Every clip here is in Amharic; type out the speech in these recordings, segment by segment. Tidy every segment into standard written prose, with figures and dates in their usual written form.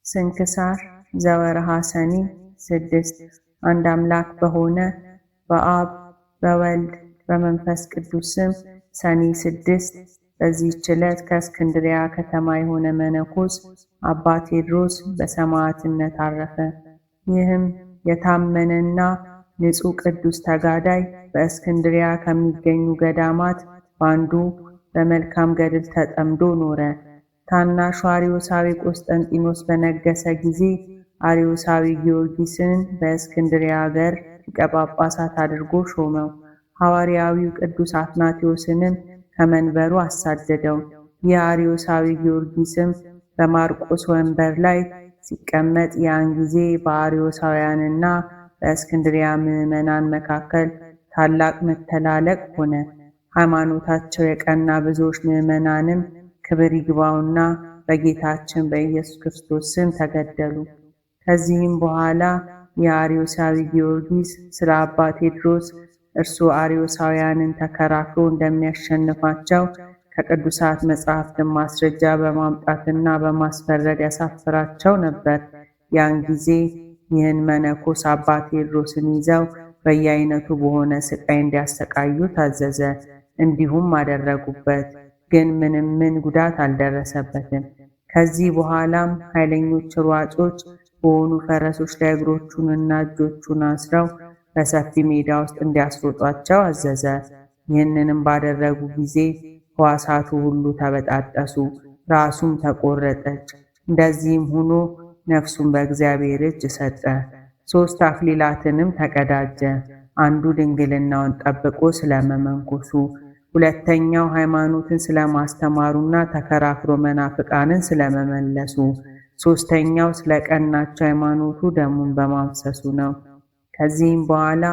ስንክሳር ዘወርሃ ሰኔ 6 አንድ አምላክ በሆነ በአብ በወልድ በመንፈስ ቅዱስ ስም ሰኔ 6 በዚህች ዕለት ከእስክንድርያ ከተማ የሆነ መነኮስ አባ ቴዎድሮስ በሰማዕትነት አረፈ። ይህም የታመነና ንጹሕ ቅዱስ ተጋዳይ በእስክንድርያ ከሚገኙ ገዳማት በአንዱ በመልካም ገድል ተጠምዶ ኖረ። ታናሹ አርዮሳዊ ቆስጠንጢኖስ በነገሰ ጊዜ አርዮሳዊ ጊዮርጊስን በእስክንድርያ አገር ሊቀ ጳጳሳት አድርጎ ሾመው። ሐዋርያዊው ቅዱስ አትናቴዎስንም ከመንበሩ አሳደደው። የአርዮሳዊ ጊዮርጊስም በማርቆስ ወንበር ላይ ሲቀመጥ ያን ጊዜ በአርዮሳውያንና በእስክንድርያ ምዕመናን መካከል ታላቅ መተላለቅ ሆነ። ሃይማኖታቸው የቀና ብዙዎች ምዕመናንም ክብር ይግባውና በጌታችን በኢየሱስ ክርስቶስ ስም ተገደሉ። ከዚህም በኋላ የአርዮሳዊ ጊዮርጊስ ስለ አባ ቴዎድሮስ እርሱ አርዮሳውያንን ተከራክሮ እንደሚያሸንፋቸው ከቅዱሳት መጻሕፍትን ማስረጃ በማምጣትና በማስፈረድ ያሳፍራቸው ነበር። ያን ጊዜ ይህን መነኮስ አባ ቴዎድሮስን ይዘው በየአይነቱ በሆነ ስቃይ እንዲያሰቃዩ ታዘዘ። እንዲሁም አደረጉበት፣ ግን ምንም ጉዳት አልደረሰበትም። ከዚህ በኋላም ኃይለኞች ሯጮች በሆኑ ፈረሶች ላይ እግሮቹንና እጆቹን አስረው በሰፊ ሜዳ ውስጥ እንዲያስሮጧቸው አዘዘ። ይህንንም ባደረጉ ጊዜ ሕዋሳቱ ሁሉ ተበጣጠሱ፣ ራሱም ተቆረጠች። እንደዚህም ሆኖ ነፍሱን በእግዚአብሔር እጅ ሰጠ። 3 አክሊላትንም ተቀዳጀ። አንዱ ድንግልናውን ጠብቆ ስለመመንኮሱ፣ ሁለተኛው ሃይማኖትን ስለማስተማሩና ተከራክሮ መናፍቃንን ስለመመለሱ፣ ሦስተኛው ስለቀናቸው ሃይማኖቱ ደሙን በማፍሰሱ ነው። ከዚህም በኋላ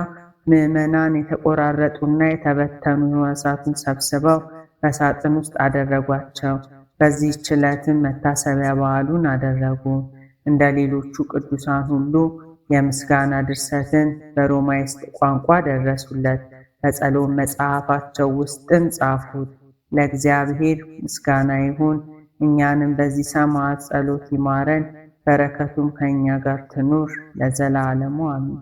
ምዕመናን የተቆራረጡና የተበተኑ ሕዋሳቱን ሰብስበው በሳጥን ውስጥ አደረጓቸው። በዚህች ዕለትም መታሰቢያ በዓሉን አደረጉ። እንደ ሌሎቹ ቅዱሳን ሁሉ የምስጋና ድርሰትን በሮማይስጥ ቋንቋ ደረሱለት። በጸሎት መጽሐፋቸው ውስጥም ጻፉት። ለእግዚአብሔር ምስጋና ይሁን፣ እኛንም በዚህ ሰማዕት ጸሎት ይማረን፣ በረከቱም ከእኛ ጋር ትኑር ለዘላለሙ አሜን።